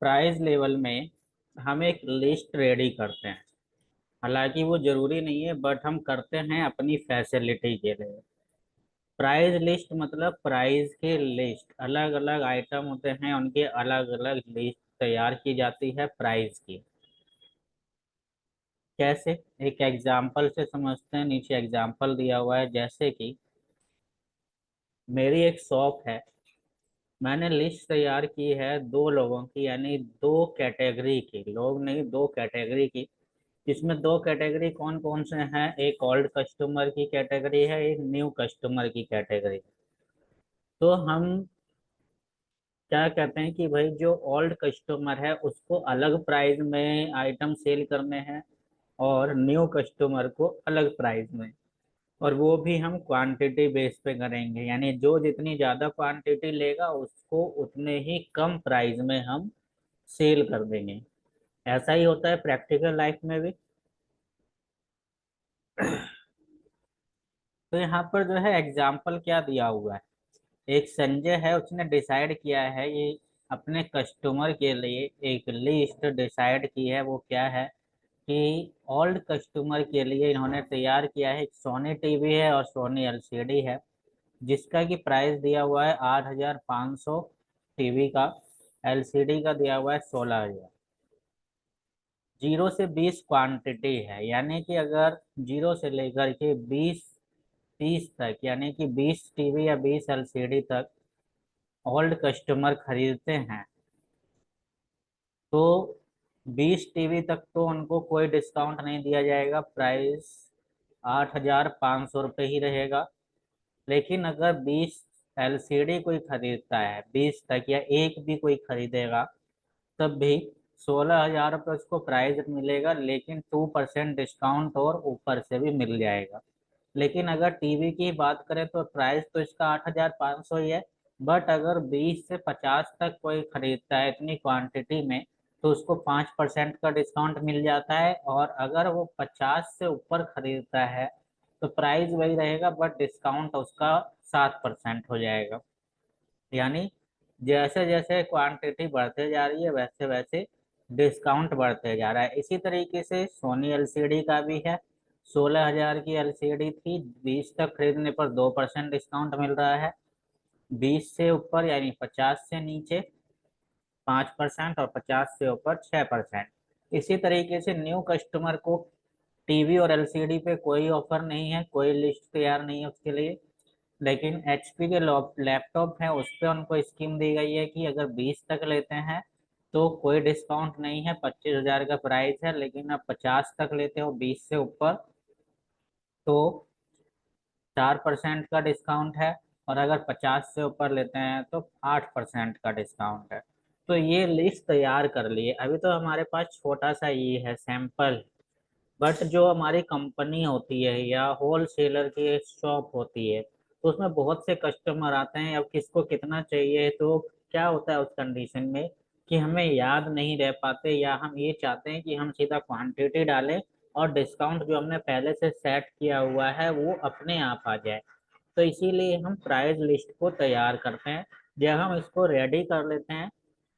Price level में हम एक लिस्ट रेडी करते हैं। हालांकि वो जरूरी नहीं है, बट हम करते हैं अपनी फैसिलिटी के लिए। प्राइस लिस्ट मतलब प्राइस के लिस्ट, अलग अलग आइटम होते हैं, उनके अलग अलग लिस्ट तैयार की जाती है प्राइस की। कैसे? एक एग्जाम्पल से समझते हैं। नीचे एग्जाम्पल दिया हुआ है, जैसे कि मेरी एक शॉप है। मैंने लिस्ट तैयार की है दो लोगों की, यानी दो कैटेगरी की, लोग नहीं, दो कैटेगरी की। जिसमें दो कैटेगरी कौन कौन से हैं? एक ओल्ड कस्टमर की कैटेगरी है, एक न्यू कस्टमर की कैटेगरी। तो हम क्या कहते हैं कि भाई जो ओल्ड कस्टमर है उसको अलग प्राइस में आइटम सेल करने हैं, और न्यू कस्टमर को अलग प्राइस में। और वो भी हम क्वांटिटी बेस पे करेंगे, यानी जो जितनी ज़्यादा क्वांटिटी लेगा उसको उतने ही कम प्राइस में हम सेल कर देंगे। ऐसा ही होता है प्रैक्टिकल लाइफ में भी। तो यहाँ पर जो है एग्जाम्पल क्या दिया हुआ है। एक संजय है, उसने डिसाइड किया है ये अपने कस्टमर के लिए एक लिस्ट डिसाइड की है। वो क्या है कि ओल्ड कस्टमर के लिए इन्होंने तैयार किया है। एक सोनी टीवी है और सोनी एलसीडी है, जिसका कि प्राइस दिया हुआ है 8,500। टीवी का, एलसीडी का दिया हुआ है 16,000। 0 से 20 क्वांटिटी है, यानी कि अगर 0 से लेकर के 20 30 तक, यानी कि 20 टीवी या 20 एलसीडी तक ओल्ड कस्टमर खरीदते हैं, तो 20 टीवी तक तो उनको कोई डिस्काउंट नहीं दिया जाएगा। प्राइस 8,500 रुपये ही रहेगा। लेकिन अगर 20 एलसीडी कोई खरीदता है 20 तक, या एक भी कोई खरीदेगा, तब भी 16,000 रुपये उसको प्राइस मिलेगा, लेकिन 2% डिस्काउंट और ऊपर से भी मिल जाएगा। लेकिन अगर टीवी की बात करें तो प्राइस तो इसका 8,500 ही है। बट अगर 20 से 50 तक कोई खरीदता है इतनी क्वांटिटी में, तो उसको 5% का डिस्काउंट मिल जाता है। और अगर वो 50 से ऊपर खरीदता है तो प्राइस वही रहेगा, बट डिस्काउंट उसका 7% हो जाएगा। यानी जैसे जैसे क्वांटिटी बढ़ते जा रही है वैसे वैसे डिस्काउंट बढ़ते जा रहा है। इसी तरीके से सोनी एलसीडी का भी है। 16,000 की एलसीडी थी, 20 तक खरीदने पर 2% डिस्काउंट मिल रहा है। 20 से ऊपर यानी 50 से नीचे 5%, और 50 से ऊपर 6%। इसी तरीके से न्यू कस्टमर को टीवी और एलसीडी पे कोई ऑफर नहीं है, कोई लिस्ट तैयार नहीं है उसके लिए। लेकिन एचपी के लैपटॉप हैं, उस पर उनको स्कीम दी गई है कि अगर 20 तक लेते हैं तो कोई डिस्काउंट नहीं है, 25,000 का प्राइस है। लेकिन आप 50 तक लेते हो 20 से ऊपर, तो 4% का डिस्काउंट है। और अगर 50 से ऊपर लेते हैं तो 8% का डिस्काउंट है। तो ये लिस्ट तैयार कर लिए। अभी तो हमारे पास छोटा सा ये है सैंपल। बट जो हमारी कंपनी होती है या होल सेलर की शॉप होती है, तो उसमें बहुत से कस्टमर आते हैं। अब किसको कितना चाहिए, तो क्या होता है उस कंडीशन में कि हमें याद नहीं रह पाते, या हम ये चाहते हैं कि हम सीधा क्वांटिटी डालें और डिस्काउंट जो हमने पहले से सेट किया हुआ है वो अपने आप आ जाए। तो इसीलिए हम प्राइस लिस्ट को तैयार करते हैं। जब हम इसको रेडी कर लेते हैं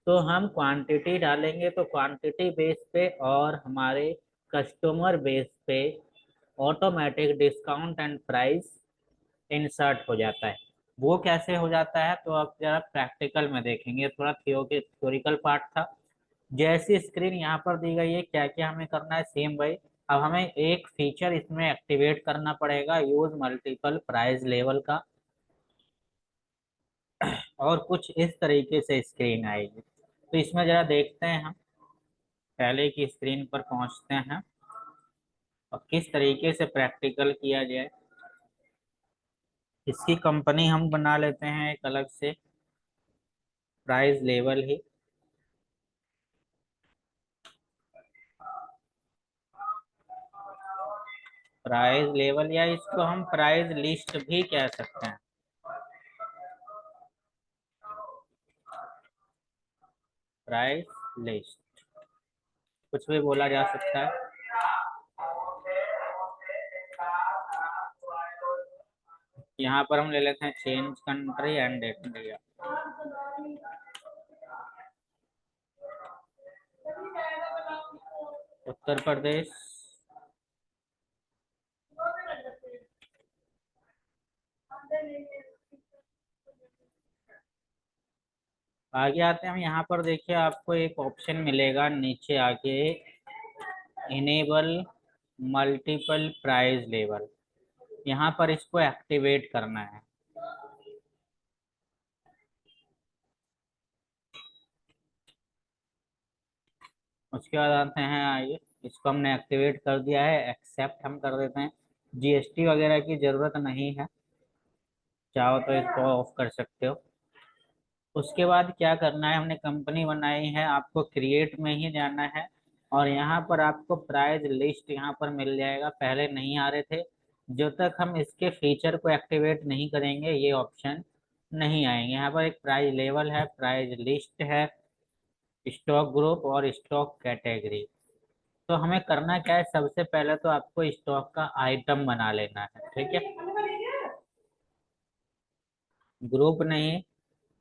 तो हम क्वांटिटी डालेंगे, तो क्वांटिटी बेस पे और हमारे कस्टमर बेस पे automatic discount and price insert हो जाता है। वो कैसे हो जाता है तो आप जरा प्रैक्टिकल में देखेंगे। थोड़ा थ्योरिकल पार्ट था। जैसी स्क्रीन यहाँ पर दी गई है, क्या क्या हमें करना है, सेम भाई। अब हमें एक फीचर इसमें एक्टिवेट करना पड़ेगा, यूज मल्टीपल प्राइस लेवल का। और कुछ इस तरीके से स्क्रीन आएगी। तो इसमें जरा देखते हैं, हम पहले की स्क्रीन पर पहुंचते हैं और किस तरीके से प्रैक्टिकल किया जाए। इसकी कंपनी हम बना लेते हैं एक अलग से, प्राइस लेवल ही। प्राइस लेवल, या इसको हम प्राइस लिस्ट भी कह सकते हैं। प्राइस लिस्ट कुछ भी बोला जा सकता है। यहाँ पर हम ले लेते हैं change country and India. Uttar Pradesh. आगे आते हैं हम, यहाँ पर देखिए आपको एक ऑप्शन मिलेगा नीचे आके, इनेबल मल्टीपल प्राइस लेवल। यहाँ पर इसको एक्टिवेट करना है। उसके बाद आते हैं, आइए इसको हमने एक्टिवेट कर दिया है, एक्सेप्ट हम कर देते हैं। जीएसटी वगैरह की जरूरत नहीं है, चाहो तो इसको ऑफ कर सकते हो। उसके बाद क्या करना है, हमने कंपनी बनाई है, आपको क्रिएट में ही जाना है। और यहाँ पर आपको प्राइस लिस्ट यहाँ पर मिल जाएगा, पहले नहीं आ रहे थे। जब तक हम इसके फीचर को एक्टिवेट नहीं करेंगे ये ऑप्शन नहीं आएंगे। यहाँ पर एक प्राइस लेवल है, प्राइस लिस्ट है, स्टॉक ग्रुप और स्टॉक कैटेगरी। तो हमें करना क्या है, सबसे पहले तो आपको स्टॉक का आइटम बना लेना है, ठीक है। ग्रुप नहीं,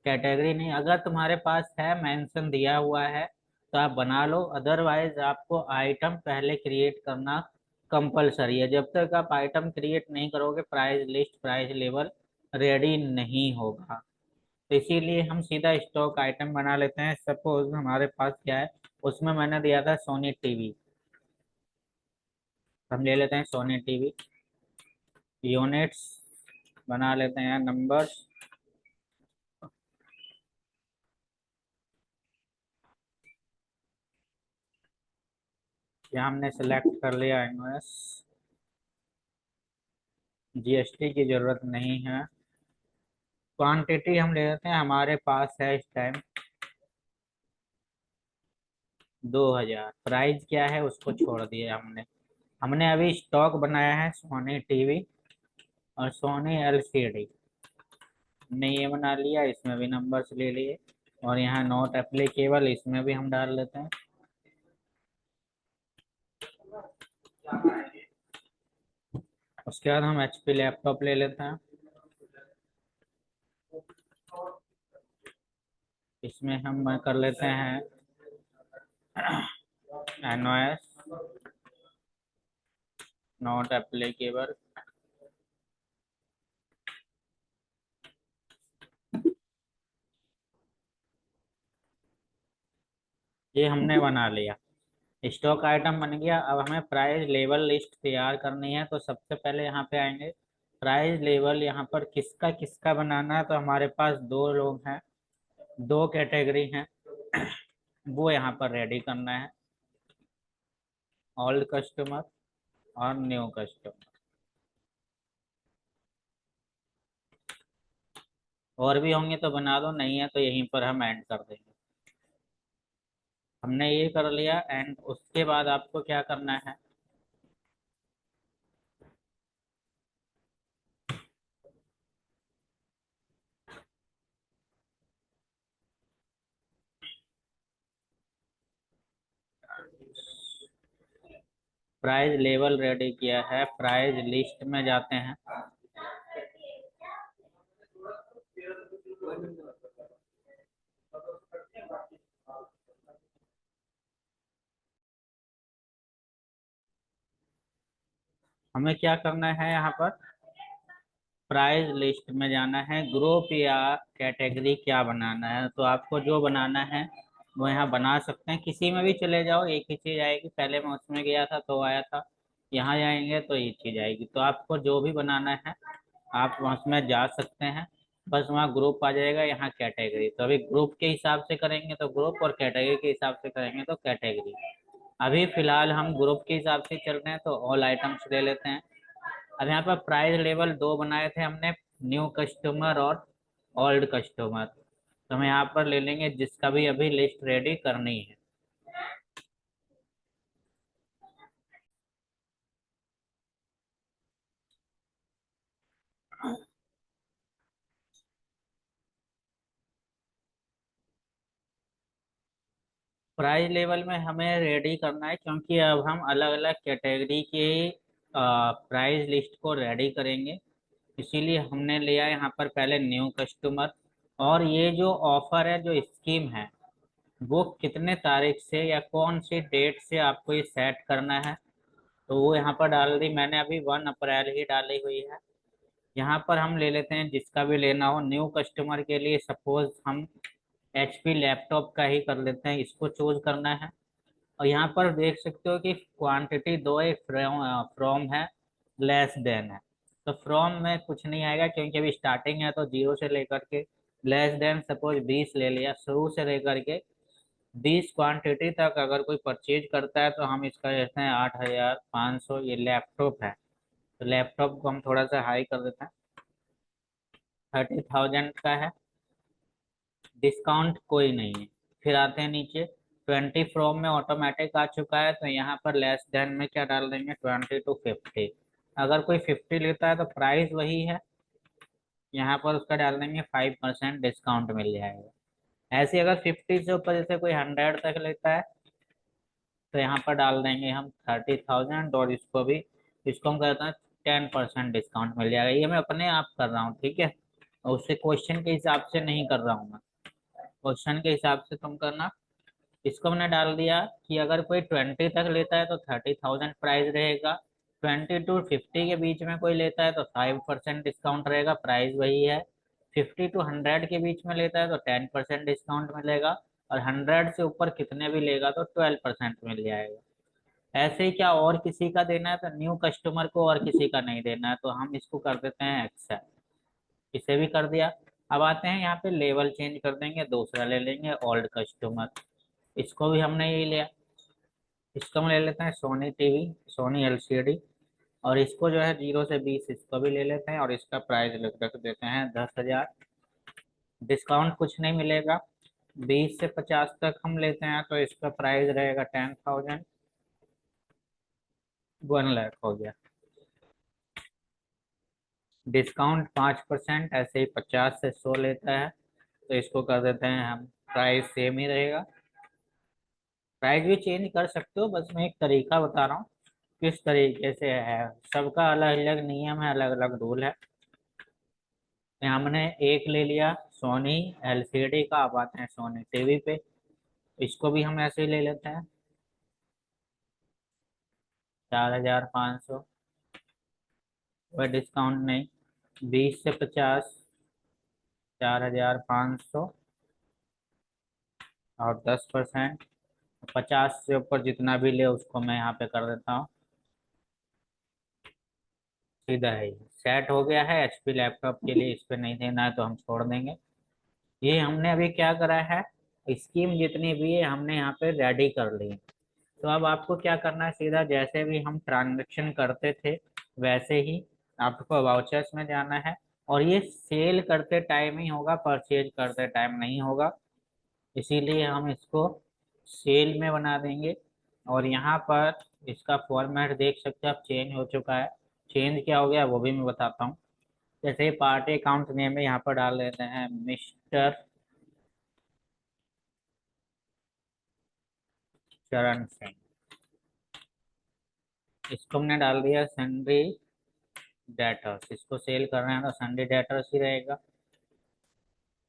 कैटेगरी नहीं। अगर तुम्हारे पास है, मेंशन दिया हुआ है, तो आप बना लो। अदरवाइज आपको आइटम पहले क्रिएट करना कंपलसरी है। जब तक आप आइटम क्रिएट नहीं करोगे, price list price level ready नहीं होगा। तो इसीलिए हम सीधा स्टॉक आइटम बना लेते हैं। सपोज हमारे पास क्या है, उसमें मैंने दिया था सोनी टीवी। हम ले लेते हैं सोनी टीवी, यूनिट्स बना लेते हैं, नंबर्स। यहाँ हमने सेलेक्ट कर लिया इनवॉइस। जीएसटी की जरूरत नहीं है। क्वांटिटी हम ले लेते हैं, हमारे पास है इस टाइम 2000। प्राइस क्या है उसको छोड़ दिया हमने। हमने अभी स्टॉक बनाया है सोनी टीवी और सोनी एलसीडी। हमने ये बना लिया, इसमें भी नंबर्स ले लिए। और यहाँ नॉट एप्लीकेबल, इसमें भी हम डाल लेते हैं। उसके बाद हम एचपी लैपटॉप ले लेते हैं। इसमें हम कर लेते हैं एनओएस नॉट एप्लीकेबल। ये हमने बना लिया, स्टॉक आइटम बन गया। अब हमें प्राइस लेवल लिस्ट तैयार करनी है, तो सबसे पहले यहाँ पे आएंगे प्राइस लेवल। यहाँ पर किसका किसका बनाना है, तो हमारे पास दो लोग हैं, दो कैटेगरी हैं, वो यहाँ पर रेडी करना है, ओल्ड कस्टमर और न्यू कस्टमर। और भी होंगे तो बना दो, नहीं है तो यहीं पर हम ऐड कर देंगे। हमने ये कर लिया एंड। उसके बाद आपको क्या करना है, प्राइस लेवल रेडी किया है, प्राइस लिस्ट में जाते हैं। हमें क्या करना है, यहाँ पर प्राइस लिस्ट में जाना है, ग्रुप या कैटेगरी क्या बनाना है। तो आपको जो बनाना है वो यहाँ बना सकते हैं, किसी में भी चले जाओ एक ही चीज आएगी। पहले मैं उसमें गया था तो आया था, यहाँ जाएंगे तो ये चीज आएगी। तो आपको जो भी बनाना है आप उसमें जा सकते हैं। बस वहाँ ग्रुप आ जाएगा, यहाँ कैटेगरी। तो अभी ग्रुप के हिसाब से करेंगे तो ग्रुप, और कैटेगरी के हिसाब से करेंगे तो कैटेगरी। अभी फिलहाल हम ग्रुप के हिसाब से चल रहे हैं, तो ऑल आइटम्स ले लेते हैं। अब यहाँ पर प्राइस लेवल दो बनाए थे हमने, न्यू कस्टमर और ओल्ड कस्टमर। तो हम यहाँ पर ले लेंगे जिसका भी अभी लिस्ट रेडी करनी है। प्राइस लेवल में हमें रेडी करना है, क्योंकि अब हम अलग अलग कैटेगरी के प्राइस लिस्ट को रेडी करेंगे। इसीलिए हमने लिया यहाँ पर पहले न्यू कस्टमर। और ये जो ऑफर है, जो स्कीम है, वो कितने तारीख से या कौन सी डेट से आपको ये सेट करना है, तो वो यहाँ पर डाल दी मैंने, अभी 1 अप्रैल ही डाली हुई है। यहाँ पर हम ले लेते हैं जिसका भी लेना हो। न्यू कस्टमर के लिए सपोज हम HP लैपटॉप का ही कर लेते हैं, इसको चूज करना है। और यहाँ पर देख सकते हो कि क्वांटिटी दो है, फ्रॉम है, लेस देन है। तो फ्रॉम में कुछ नहीं आएगा क्योंकि अभी स्टार्टिंग है, तो 0 से लेकर के लेस देन सपोज 20 ले लिया, शुरू से लेकर के 20 क्वांटिटी तक अगर कोई परचेज करता है तो हम इसका लेते हैं 8,500। ये लैपटॉप है, तो लैपटॉप को हम थोड़ा सा हाई कर देते हैं, 30,000 का है। डिस्काउंट कोई नहीं है। फिर आते हैं नीचे, 20 फ्रॉम में ऑटोमेटिक आ चुका है, तो यहाँ पर लेस देन में क्या डाल देंगे, 20 to 50। अगर कोई 50 लेता है तो प्राइस वही है, यहाँ पर उसका डाल देंगे 5% डिस्काउंट मिल जाएगा। ऐसे अगर 50 से ऊपर जैसे कोई 100 तक लेता है तो यहाँ पर डाल देंगे हम 30,000, और इसको हम कहते हैं 10% डिस्काउंट मिल जाएगा। ये मैं अपने आप कर रहा हूँ, ठीक है, और उससे क्वेश्चन के हिसाब से नहीं कर रहा हूँ मैं, क्वेश्चन के हिसाब से तुम करना। इसको मैंने डाल दिया कि अगर कोई 20 तक लेता है तो 30,000 प्राइस रहेगा। 20 to 50 के बीच में कोई लेता है तो 5% डिस्काउंट रहेगा, प्राइस वही है। 50 to 100 के बीच में लेता है तो 10% डिस्काउंट मिलेगा। और 100 से ऊपर कितने भी लेगा तो 12% मिल जाएगा। ऐसे ही क्या और किसी का देना है तो न्यू कस्टमर को और किसी का नहीं देना है, तो हम इसको कर देते हैं एक्सेप्ट। इसे भी कर दिया। अब आते हैं यहाँ पे लेवल चेंज कर देंगे, दूसरा ले लेंगे ओल्ड कस्टमर। इसको भी हमने यही लिया। इसको हम ले लेते हैं सोनी टीवी, सोनी LCD। और इसको जो है 0 से 20 इसको भी ले लेते हैं, और इसका प्राइस रख देते हैं 10,000। डिस्काउंट कुछ नहीं मिलेगा। 20 से 50 तक हम लेते हैं तो इसका प्राइस रहेगा 10,000, 1 लाख हो गया। डिस्काउंट 5%, ऐसे ही 50 से 100 लेता है तो इसको कर देते हैं हम, प्राइस सेम ही रहेगा। प्राइस भी चेंज कर सकते हो, बस मैं एक तरीका बता रहा हूँ किस तरीके से है। सबका अलग अलग नियम है, अलग अलग रूल है। हमने एक ले लिया सोनी LCD का, अब आते हैं सोनी टीवी पे। इसको भी हम ऐसे ही ले लेते हैं, 4,500। कोई डिस्काउंट नहीं। 20 से 50, 4,500 और 10%। 50 से ऊपर जितना भी ले उसको मैं यहाँ पे कर देता हूँ। सीधा है, सेट हो गया है। HP लैपटॉप के लिए इस पे नहीं देना है तो हम छोड़ देंगे। ये हमने अभी क्या करा है, स्कीम जितनी भी है हमने यहाँ पे रेडी कर ली। तो अब आपको क्या करना है, सीधा जैसे भी हम ट्रांजेक्शन करते थे वैसे ही आपको वाउचर्स में जाना है। और ये सेल करते टाइम ही होगा, परचेज करते टाइम नहीं होगा, इसीलिए हम इसको सेल में बना देंगे। और यहाँ पर इसका फॉर्मेट देख सकते हैं आप, चेंज हो चुका है। चेंज क्या हो गया वो भी मैं बताता हूँ। जैसे पार्टी अकाउंट नेम में यहाँ पर डाल देते हैं मिस्टर चरण सिंह। इसको हमने डाल दिया सन्डे डेटर्स, इसको सेल कर रहे हैं तो सन्डे डेटर्स ही रहेगा।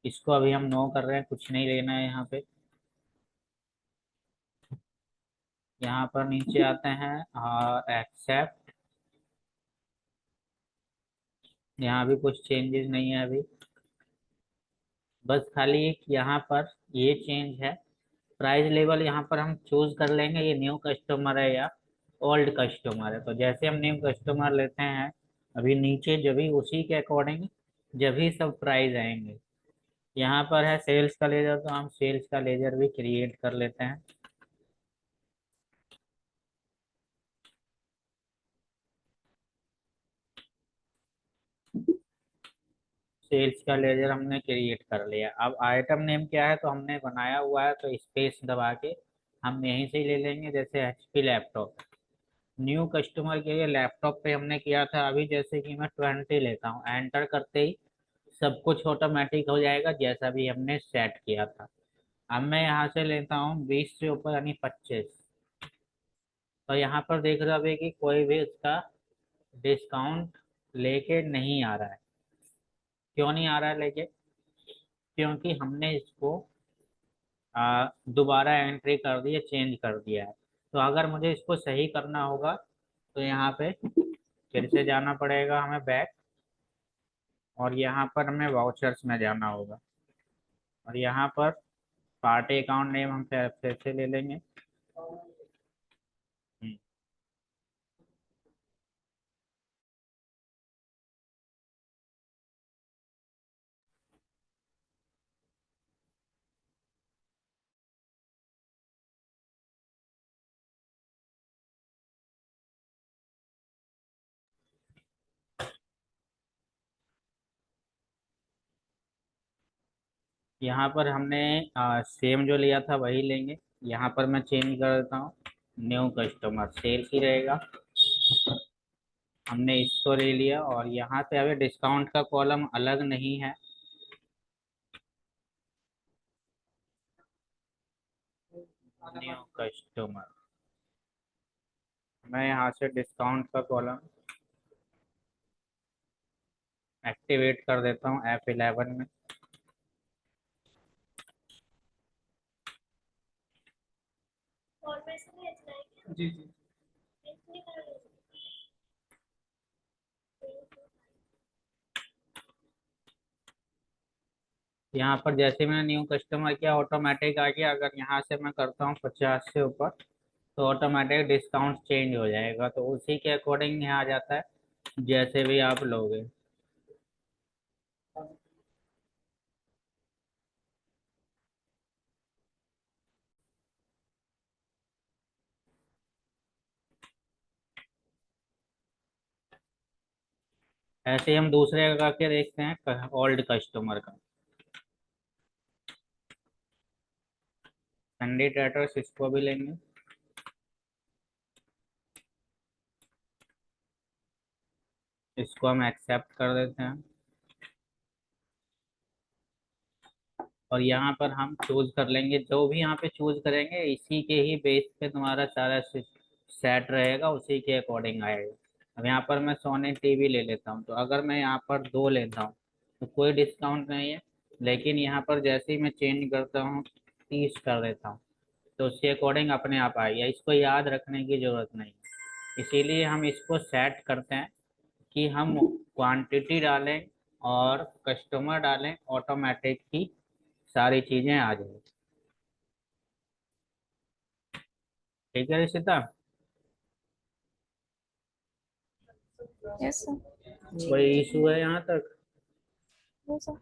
इसको अभी हम नो कर रहे हैं, कुछ नहीं लेना है यहाँ पे। यहाँ पर नीचे आते हैं एक्सेप्ट। यहाँ भी कुछ चेंजेस नहीं है अभी, बस खाली एक यहाँ पर ये चेंज है। प्राइस लेवल यहाँ पर हम चूज कर लेंगे, ये न्यू कस्टमर है या ओल्ड कस्टमर है। तो जैसे हम न्यू कस्टमर लेते हैं अभी नीचे जब भी उसी के अकॉर्डिंग जब भी सब प्राइस आएंगे। यहाँ पर है सेल्स का लेजर, तो हम सेल्स का लेजर भी क्रिएट कर लेते हैं। सेल्स का लेजर हमने क्रिएट कर लिया। अब आइटम नेम क्या है, तो हमने बनाया हुआ है तो स्पेस दबा के हम यहीं से ही ले लेंगे। जैसे HP लैपटॉप, न्यू कस्टमर के लिए लैपटॉप पे हमने किया था, अभी जैसे कि मैं 20 लेता हूँ, एंटर करते ही सब कुछ ऑटोमेटिक हो जाएगा जैसा भी हमने सेट किया था। अब मैं यहाँ से लेता हूँ 20 से ऊपर यानी 25। तो यहाँ पर देख रहे हो अभी कि कोई भी उसका डिस्काउंट लेके नहीं आ रहा है। क्यों नहीं आ रहा है लेके, क्योंकि हमने इसको दोबारा एंट्री कर दी है, चेंज कर दिया है। तो अगर मुझे इसको सही करना होगा तो यहाँ पे फिर से जाना पड़ेगा हमें बैक, और यहाँ पर हमें वाउचर्स में जाना होगा, और यहाँ पर पार्टी अकाउंट नेम हम फिर से ले लेंगे। हम्म, यहाँ पर हमने सेम जो लिया था वही लेंगे। यहाँ पर मैं चेंज कर देता हूँ, न्यू कस्टमर सेल्स ही रहेगा। हमने इसको ले लिया, और यहाँ पे अभी डिस्काउंट का कॉलम अलग नहीं है। न्यू कस्टमर, मैं यहाँ से डिस्काउंट का कॉलम एक्टिवेट कर देता हूँ F11 में। जी जी। यहाँ पर जैसे मैंने न्यू कस्टमर किया ऑटोमेटिक आ गया। अगर यहाँ से मैं करता हूँ 50 से ऊपर तो ऑटोमेटिक डिस्काउंट चेंज हो जाएगा, तो उसी के अकॉर्डिंग यहाँ आ जाता है जैसे भी आप लोगे। ऐसे ही हम दूसरे का करके देखते हैं ओल्ड कस्टमर का। संडे ट्रेडर्स, इसको भी लेंगे। इसको हम एक्सेप्ट कर देते हैं, और यहाँ पर हम चूज कर लेंगे। जो भी यहाँ पे चूज करेंगे इसी के ही बेस पे तुम्हारा सारा सेट रहेगा, उसी के अकॉर्डिंग आएगा। अब यहाँ पर मैं सोनी टीवी ले लेता हूँ, तो अगर मैं यहाँ पर 2 लेता हूँ तो कोई डिस्काउंट नहीं है। लेकिन यहाँ पर जैसे ही मैं चेंज करता हूँ 30 कर देता हूँ, तो उसके अकॉर्डिंग अपने आप आएगा। इसको याद रखने की जरूरत नहीं है, इसीलिए हम इसको सेट करते हैं कि हम क्वांटिटी डालें और कस्टमर डालें, ऑटोमेटिक ही सारी चीजें आ जाएगी। ठीक है रिशिता? Yes sir. कोई इशू है यहाँ तक? No sir.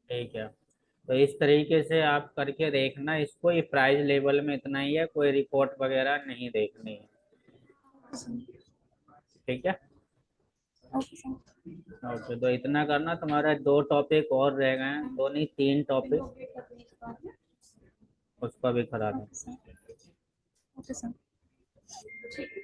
ठीक है, तो इस तरीके से आप करके देखना इसको। ये प्राइस लेवल में इतना ही है, कोई रिपोर्ट वगैरह नहीं देखनी है। ठीक है, ओके सर। ओके। तो इतना करना, तुम्हारा 2 टॉपिक और रह गए हैं, 2 नहीं 3 टॉपिक, उसको भी करा दें। Okay sir. Okay sir.